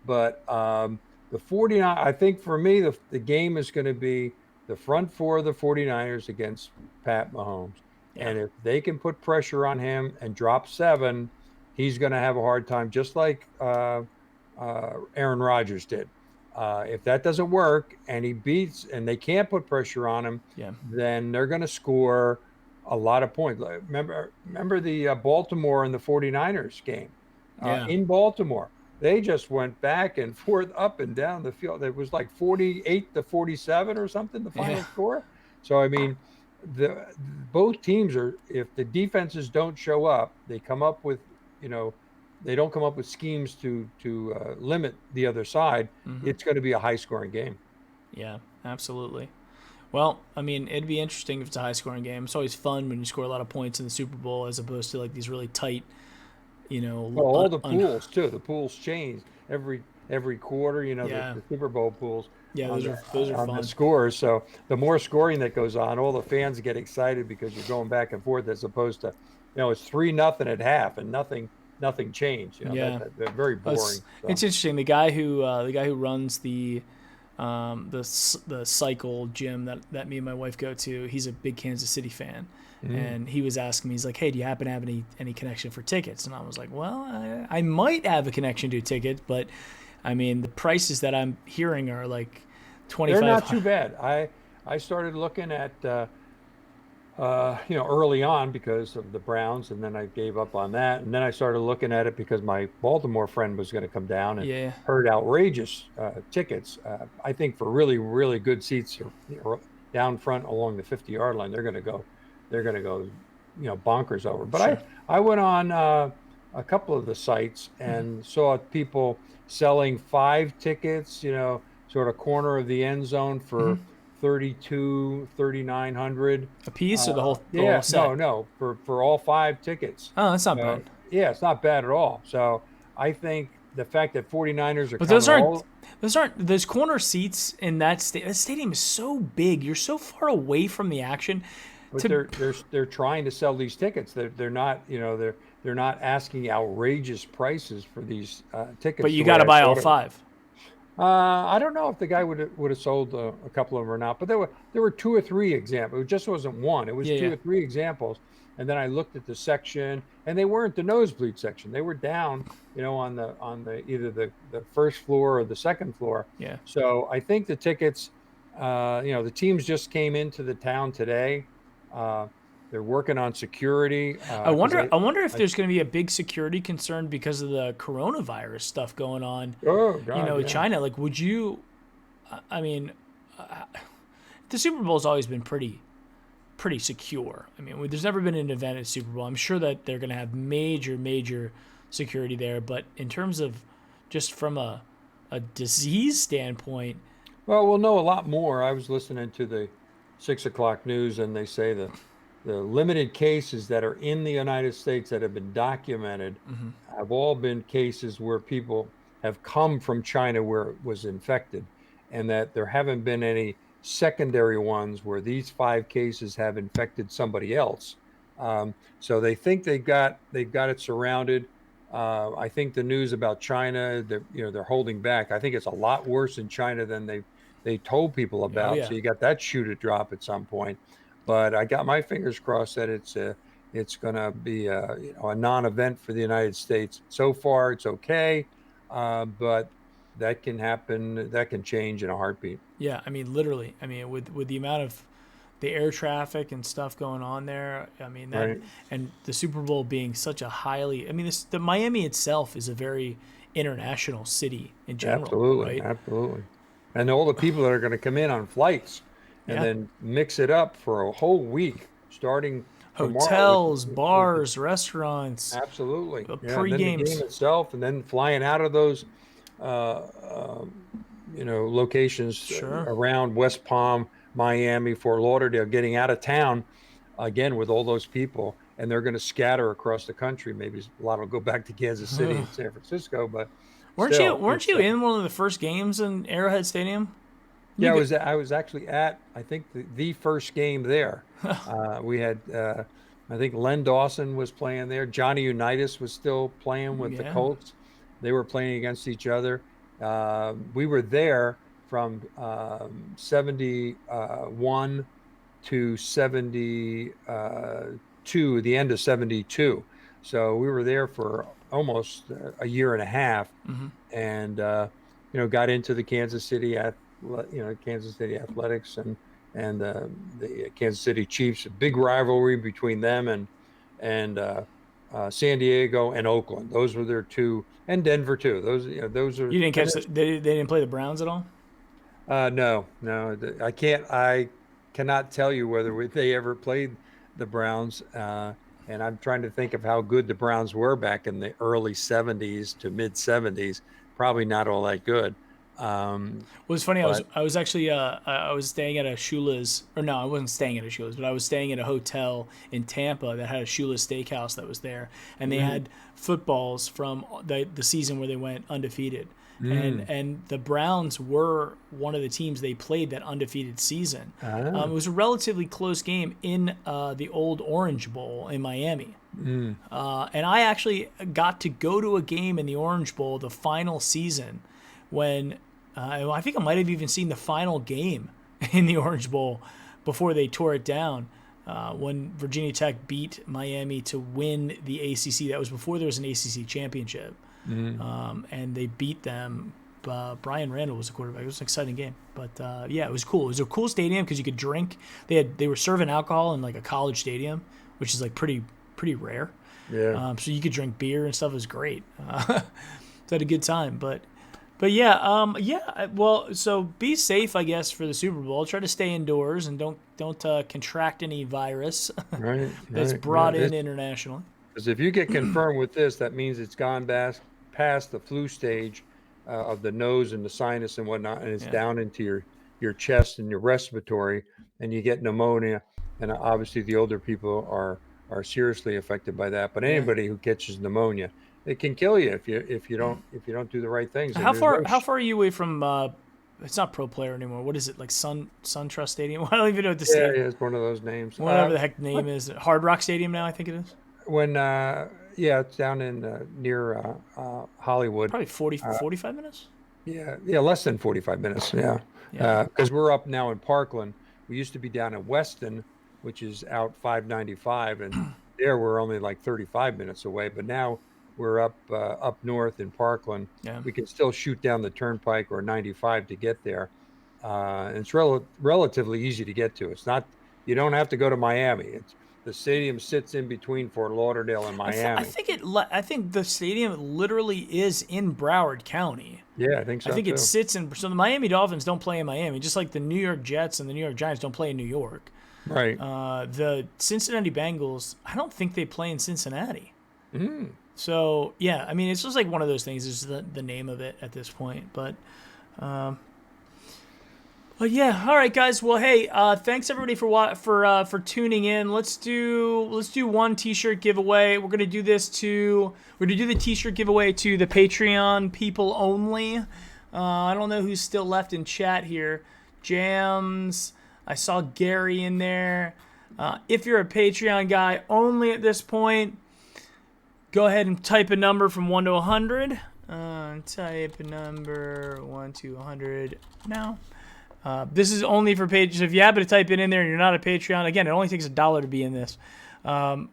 Speaker 2: But the 49, I think for me, the game is going to be the front four of the 49ers against Pat Mahomes. Yeah. And if they can put pressure on him and drop 7, he's going to have a hard time, just like Aaron Rodgers did. If that doesn't work and they can't put pressure on him, then they're going to score a lot of points. Remember the Baltimore and the 49ers game in Baltimore. They just went back and forth, up and down the field. It was like 48-47 or something, the final score. So, I mean, both teams if the defenses don't show up, they come up with, they don't come up with schemes to limit the other side. It's going to be a high-scoring game.
Speaker 3: Yeah, absolutely. Well, I mean, it'd be interesting if it's a high-scoring game. It's always fun when you score a lot of points in the Super Bowl as opposed to like these really tight,
Speaker 2: all the pools too. The pools change every quarter. The Super Bowl pools.
Speaker 3: Yeah, those are fun.
Speaker 2: The scores. So the more scoring that goes on, all the fans get excited because you're going back and forth, as opposed to, it's 3-0 at half and nothing changed. They're very boring.
Speaker 3: It's interesting. The guy who runs the cycle gym that me and my wife go to, he's a big Kansas City fan. And he was asking me, he's like, hey, do you happen to have any connection for tickets? And I was like, well, I might have a connection to tickets, but I mean, the prices that I'm hearing are like $25.
Speaker 2: They're not too bad. I started looking at, early on because of the Browns, and then I gave up on that. And then I started looking at it because my Baltimore friend was going to come down and heard outrageous tickets. I think for really, really good seats down front along the 50-yard line, they're going to go, bonkers over. But sure. I went on a couple of the sites and saw people selling 5 tickets, sort of corner of the end zone for $3,900
Speaker 3: a piece, or the whole set?
Speaker 2: No, for all 5 tickets.
Speaker 3: Oh, that's not bad.
Speaker 2: Yeah, it's not bad at all. So I think the fact that 49ers are
Speaker 3: but those corner seats in that stadium is so big. You're so far away from the action.
Speaker 2: But they're trying to sell these tickets. They're not, they're not asking outrageous prices for these tickets.
Speaker 3: But you got to buy all 5.
Speaker 2: I don't know if the guy would have sold a couple of them or not. But there were 2 or 3 examples. It just wasn't one. It was 2 or 3 examples. And then I looked at the section, and they weren't the nosebleed section. They were down, on the either the first floor or the second floor.
Speaker 3: Yeah.
Speaker 2: So I think the tickets, the teams just came into the town today. They're working on security.
Speaker 3: I wonder if there's going to be a big security concern because of the coronavirus stuff going on.
Speaker 2: Oh, God,
Speaker 3: China. Like, would you? I mean, the Super Bowl's always been pretty secure. I mean, there's never been an event at Super Bowl. I'm sure that they're going to have major security there. But in terms of just from a disease standpoint,
Speaker 2: well, we'll know a lot more. I was listening to the 6 o'clock news, and they say the limited cases that are in the United States that have been documented have all been cases where people have come from China where it was infected, and that there haven't been any secondary ones where these 5 cases have infected somebody else. So they think they've got it surrounded. I think the news about China, they're holding back. I think it's a lot worse in China than they told people about.
Speaker 3: yeah.
Speaker 2: So you got that shoe to drop at some point. But I got my fingers crossed that it's going to be a non-event for the United States. So far, it's okay, but that can happen. That can change in a heartbeat.
Speaker 3: Yeah, I mean, literally. I mean, with the amount of the air traffic and stuff going on there, I mean that,
Speaker 2: Right.
Speaker 3: and the Super Bowl being such a highly, I mean, the Miami itself is a very international city in general,
Speaker 2: Absolutely,
Speaker 3: right?
Speaker 2: absolutely. And all the people that are going to come in on flights and
Speaker 3: Yeah.
Speaker 2: then mix it up for a whole week, starting tomorrow.
Speaker 3: Hotels, bars, restaurants,
Speaker 2: Absolutely. Yeah. And then the game
Speaker 3: pre-games.
Speaker 2: itself, and then flying out of those, uh, uh, locations
Speaker 3: Sure.
Speaker 2: around West Palm, Miami, Fort Lauderdale, getting out of town again with all those people. And they're going to scatter across the country. Maybe a lot will go back to Kansas City and San Francisco, but
Speaker 3: Weren't you
Speaker 2: still,
Speaker 3: weren't you in one of the first games in Arrowhead Stadium?
Speaker 2: yeah,
Speaker 3: You
Speaker 2: I was actually at, I think, the first game there. We had I think Len Dawson was playing there. Johnny Unitas was still playing with the
Speaker 3: Yeah.
Speaker 2: Colts. They were playing against each other. We were there from 71 to 72, the end of 72. So we were there for almost a year and a half, and got into the Kansas City Athletics and the Kansas City Chiefs. A big rivalry between them and San Diego and Oakland. Those were their two, and Denver too. Those are.
Speaker 3: You didn't catch they didn't play the Browns at all?
Speaker 2: No. I can't. I cannot tell you whether they ever played the Browns. And I'm trying to think of how good the Browns were back in the early 70s to mid 70s. Probably not all that good.
Speaker 3: Well, it's funny.
Speaker 2: But-
Speaker 3: I was actually I was staying at a Shula's, or no, I wasn't staying at a Shula's, but I was staying at a hotel in Tampa that had a Shula's steakhouse that was there, and they had footballs from the season where they went undefeated, and the Browns were one of the teams they played that undefeated season. It was a relatively close game in the old Orange Bowl in Miami. And I actually got to go to a game in the Orange Bowl the final season when I think I might have even seen the final game in the Orange Bowl before they tore it down when Virginia Tech beat Miami to win the ACC. That was before there was an ACC championship. And they beat them. Brian Randall was the quarterback. It was an exciting game. But, yeah, it was cool. It was a cool stadium because you could drink. They were serving alcohol in like a college stadium, which is like pretty rare.
Speaker 2: Yeah.
Speaker 3: So you could drink beer and stuff. It was great. So I had a good time. But yeah, well, so be safe, I guess, for the Super Bowl. Try to stay indoors and don't contract any virus that's brought in internationally.
Speaker 2: Because if you get confirmed with this, that means it's gone past the flu stage of the nose and the sinus and whatnot, and it's down into your chest and your respiratory, and you get pneumonia. And obviously, the older people are seriously affected by that. But anybody who catches pneumonia, it can kill you if you don't do the right things.
Speaker 3: How far are you away from? It's not Pro Player anymore. What is it, like SunTrust Stadium? I don't even know what the stadium.
Speaker 2: Yeah, it's one of those names.
Speaker 3: Whatever the heck the name is. Hard Rock Stadium now, I think it is.
Speaker 2: When it's down in near Hollywood.
Speaker 3: Probably 45 minutes.
Speaker 2: Yeah, less than 45 minutes. Yeah. Because we're up now in Parkland. We used to be down in Weston, which is out 595, and there we're only like 35 minutes away. But now we're up north in Parkland.
Speaker 3: Yeah.
Speaker 2: We can still shoot down the turnpike or 95 to get there. And it's relatively easy to get to. It's not, you don't have to go to Miami. The stadium sits in between Fort Lauderdale and Miami.
Speaker 3: I think the stadium literally is in Broward County.
Speaker 2: Yeah, I think so.
Speaker 3: I think
Speaker 2: too.
Speaker 3: it sits in. So the Miami Dolphins don't play in Miami, just like the New York Jets and the New York Giants don't play in New York.
Speaker 2: Right.
Speaker 3: The Cincinnati Bengals, I don't think they play in Cincinnati.
Speaker 2: Mm.
Speaker 3: So yeah, I mean, it's just like one of those things. Is the name of it at this point, but. Well, yeah. All right, guys. Well, hey, thanks everybody for tuning in. Let's do one T-shirt giveaway. We're gonna do the T-shirt giveaway to the Patreon people only. I don't know who's still left in chat here. Jams. I saw Gary in there. If you're a Patreon guy only at this point, go ahead and type a number from 1 to 100. Type a number 1 to 100 now. This is only for pages. If you happen to type it in there and you're not a Patreon, again, it only takes $1 to be in this. Go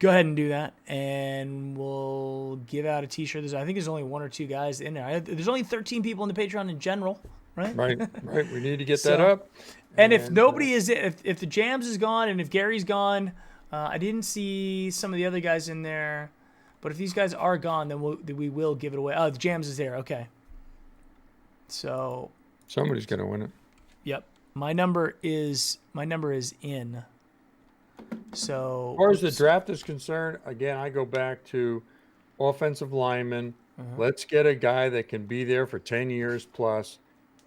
Speaker 3: ahead and do that, and we'll give out a T-shirt. I think there's only 1 or 2 guys in there. There's only 13 people in the Patreon in general, right?
Speaker 2: Right. We need to get that up.
Speaker 3: And if nobody is, if the Jams is gone and if Gary's gone, I didn't see some of the other guys in there. But if these guys are gone, then we will give it away. Oh, the Jams is there. Okay. So
Speaker 2: somebody's gonna win it.
Speaker 3: Yep. My number is in. So
Speaker 2: as far as the draft is concerned, again, I go back to offensive lineman. Let's get a guy that can be there for 10 years plus.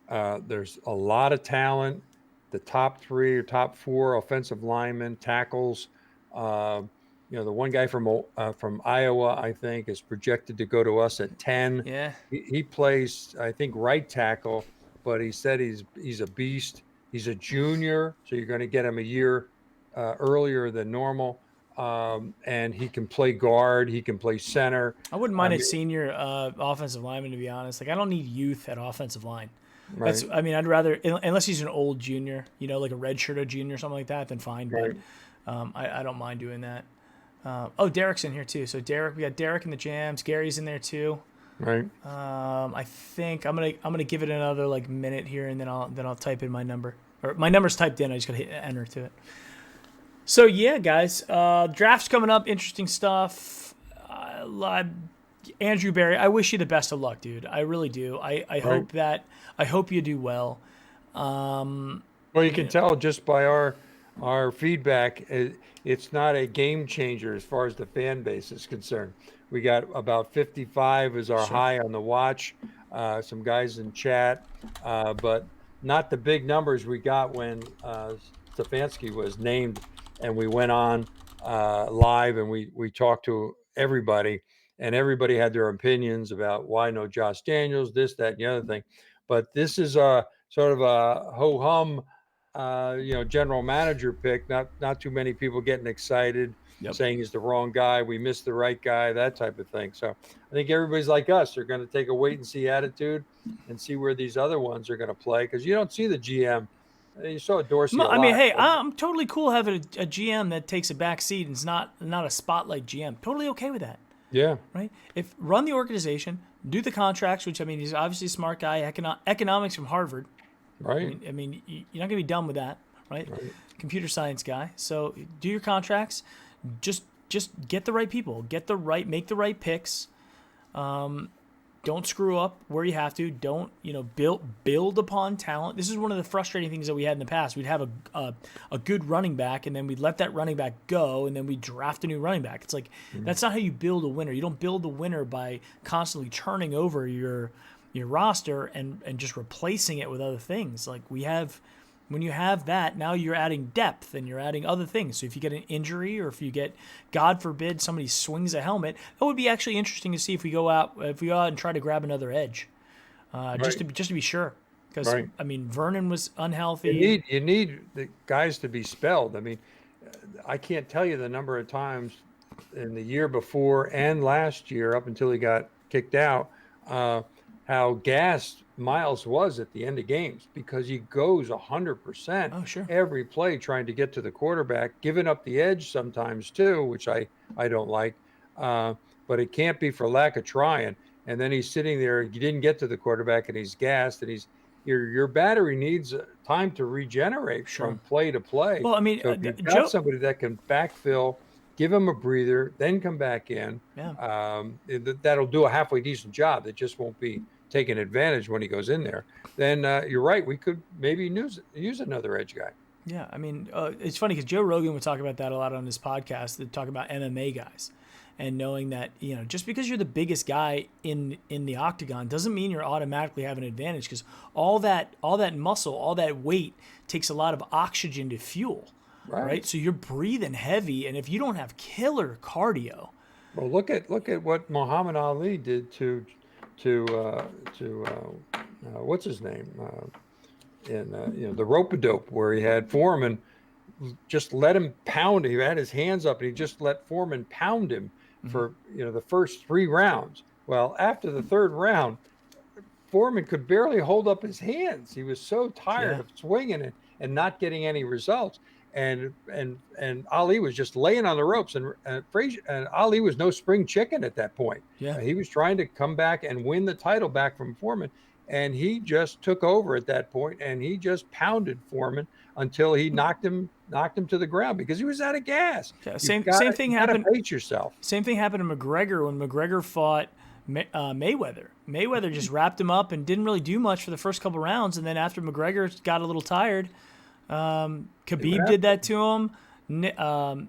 Speaker 2: There's a lot of talent. The top 3 or top 4 offensive linemen, tackles. The one guy from Iowa, I think, is projected to go to us at 10.
Speaker 3: Yeah.
Speaker 2: He plays, I think, right tackle, but he said he's a beast. He's a junior, so you're going to get him a year earlier than normal. And he can play guard. He can play center.
Speaker 3: I wouldn't mind a senior offensive lineman, to be honest. Like, I don't need youth at offensive line.
Speaker 2: Right.
Speaker 3: I'd rather, unless he's an old junior, like a redshirt junior or something like that, then fine.
Speaker 2: Right.
Speaker 3: But I don't mind doing that. Derek's in here too. So we got Derek in the Jams. Gary's in there too.
Speaker 2: Right.
Speaker 3: I think I'm gonna give it another minute here, and then I'll type in my number. Or my number's typed in. I just gotta hit enter to it. So yeah, guys, draft's coming up. Interesting stuff. Andrew Berry, I wish you the best of luck, dude. I really do. I hope you do well.
Speaker 2: Well, you can tell just by our feedback, it's not a game changer as far as the fan base is concerned. We got about 55 as our high on the watch. Some guys in chat, but not the big numbers we got when Stefanski was named, and we went on live and we talked to everybody, and everybody had their opinions about why no Josh Daniels, this, that, and the other thing. But this is a sort of a ho-hum, general manager pick. Not too many people getting excited, saying he's the wrong guy, we missed the right guy, that type of thing. So I think everybody's like us. They're going to take a wait-and-see attitude and see where these other ones are going to play, because you don't see the GM. You saw Dorsey a lot.
Speaker 3: I mean, hey, I'm totally cool having a GM that takes a back seat and is not a spotlight GM. Totally okay with that.
Speaker 2: Yeah.
Speaker 3: Right? If run the organization, do the contracts, which, I mean, he's obviously a smart guy, economics from Harvard.
Speaker 2: Right.
Speaker 3: I mean, you're not going to be done with that, right? Computer science guy. So do your contracts. Just get the right people. Make the right picks. Don't screw up where you have to. Don't, build upon talent. This is one of the frustrating things that we had in the past. We'd have a good running back, and then we'd let that running back go, and then we'd draft a new running back. It's like, that's not how you build a winner. You don't build a winner by constantly turning over your roster and just replacing it with other things. Like when you have that, now you're adding depth and you're adding other things. So if you get an injury, or if you get, God forbid, somebody swings a helmet, that would be actually interesting to see if we go out and try to grab another edge, just to be sure. Because I mean, Vernon was unhealthy.
Speaker 2: You need the guys to be spelled. I mean, I can't tell you the number of times in the year before and last year, up until he got kicked out, how gassed Miles was at the end of games, because he goes 100% every play trying to get to the quarterback, giving up the edge sometimes too, which I don't like. But it can't be for lack of trying. And then he's sitting there, you didn't get to the quarterback, and he's gassed, and your battery needs time to regenerate from play to play.
Speaker 3: Well, I mean,
Speaker 2: so if you've got somebody that can backfill, give him a breather, then come back in. That'll do a halfway decent job. That just won't be taking advantage when he goes in there. Then you're right. We could maybe use another edge guy.
Speaker 3: Yeah, I mean, it's funny because Joe Rogan would talk about that a lot on his podcast. They talk about MMA guys, and knowing that, just because you're the biggest guy in the octagon doesn't mean you're automatically having an advantage, because all that muscle, all that weight takes a lot of oxygen to fuel, right? So you're breathing heavy, and if you don't have killer cardio.
Speaker 2: Well, look at what Muhammad Ali did to what's his name in the rope-a-dope, where he had Foreman just let him pound him. He had his hands up and he just let Foreman pound him for the first 3 rounds. Well, after the 3rd round, Foreman could barely hold up his hands. He was so tired of swinging it and not getting any results. And Ali was just laying on the ropes, and Ali was no spring chicken at that point. He was trying to come back and win the title back from Foreman, and he just took over at that point, and he just pounded Foreman until he knocked him to the ground because he was out of gas.
Speaker 3: Same thing happened.
Speaker 2: Pace yourself.
Speaker 3: Same thing happened to McGregor when McGregor fought Mayweather. Mayweather just wrapped him up and didn't really do much for the first couple rounds, and then after McGregor got a little tired, Khabib did that to him.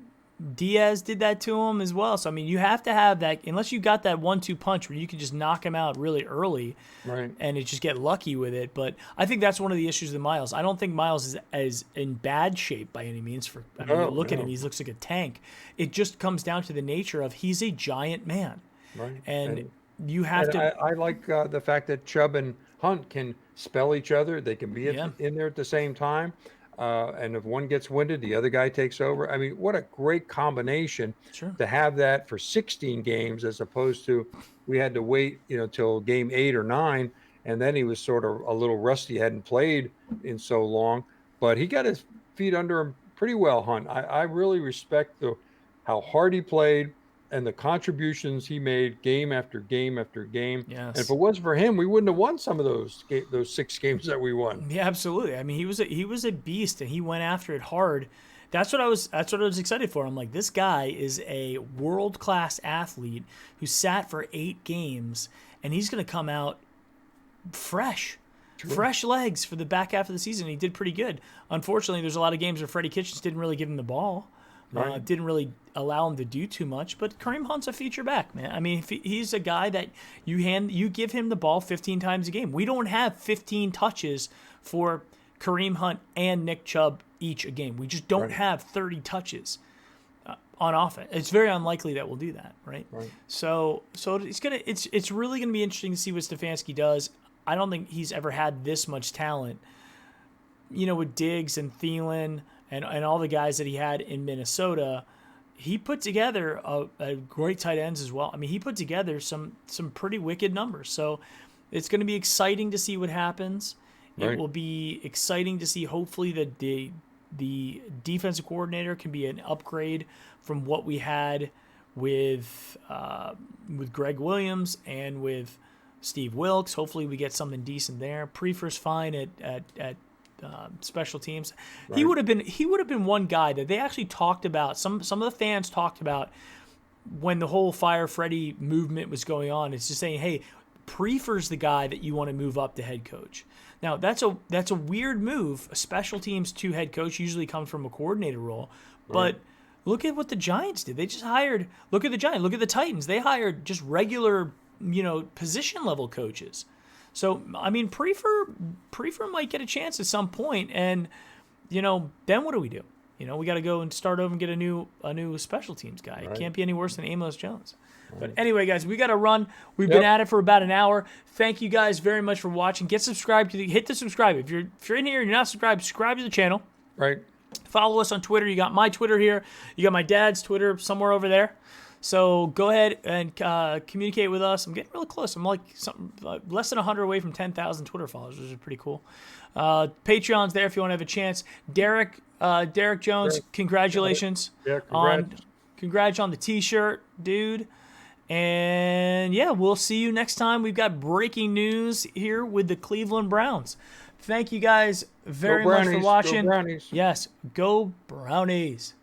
Speaker 3: Diaz did that to him as well. So, I mean, you have to have that, unless you got that 1-2 punch where you can just knock him out really early and it just get lucky with it. But I think that's one of the issues with Miles. I don't think Miles is in bad shape by any means. Look at him. He looks like a tank. It just comes down to the nature of he's a giant man.
Speaker 2: Right.
Speaker 3: And you have to.
Speaker 2: I like the fact that Chubb and Hunt can spell each other. They can be in there at the same time. And if one gets winded, the other guy takes over. I mean, what a great combination to have that for 16 games, as opposed to we had to wait, till game 8 or 9. And then he was sort of a little rusty, hadn't played in so long, but he got his feet under him pretty well, Hunt. I really respect how hard he played and the contributions he made game after game after game.
Speaker 3: Yes.
Speaker 2: And if it wasn't for him, we wouldn't have won some of those 6 games that we won.
Speaker 3: Yeah, absolutely. I mean, he was a beast, and he went after it hard. That's what I was excited for. I'm like, this guy is a world-class athlete who sat for 8 games, and he's going to come out fresh. Fresh legs for the back half of the season. He did pretty good. Unfortunately, there's a lot of games where Freddie Kitchens didn't really give him the ball. Didn't really allow him to do too much, but Kareem Hunt's a feature back, man. I mean, he's a guy that you give him the ball 15 times a game. We don't have 15 touches for Kareem Hunt and Nick Chubb each a game. We just don't have 30 touches on offense. It's very unlikely that we'll do that, right? So it's really gonna be interesting to see what Stefanski does. I don't think he's ever had this much talent, with Diggs and Thielen and all the guys that he had in Minnesota. He put together a great tight ends as well. I mean, he put together some pretty wicked numbers. So it's going to be exciting to see what happens. It will be exciting to see, hopefully, that the defensive coordinator can be an upgrade from what we had with Greg Williams and with Steve Wilkes. Hopefully we get something decent there. Prefer's fine at special teams. He would have been one guy that they actually talked about. Some of the fans talked about when the whole Fire Freddy movement was going on. It's just saying, hey, Prefer's the guy that you want to move up to head coach. Now that's a weird move. A special teams to head coach usually comes from a coordinator role, but look at what the Giants did. They just hired. Look at the Giants. Look at the Titans. They hired just regular, position level coaches. So, I mean, Prefer might get a chance at some point, and, then what do we do? We got to go and start over and get a new special teams guy. It can't be any worse than Amos Jones. But anyway, guys, we got to run. We've been at it for about an hour. Thank you guys very much for watching. Get subscribed hit the subscribe. If you're in here and you're not subscribed, subscribe to the channel. Follow us on Twitter. You got my Twitter here. You got my dad's Twitter somewhere over there. So go ahead and communicate with us. I'm getting really close. I'm like less than 100 away from 10,000 Twitter followers, which is pretty cool. Patreon's there if you want to have a chance. Derek Jones, congratulations. Congrats on the T-shirt, dude. And yeah, we'll see you next time. We've got breaking news here with the Cleveland Browns. Thank you guys very much for watching.
Speaker 2: Go Brownies.
Speaker 3: Yes, go Brownies.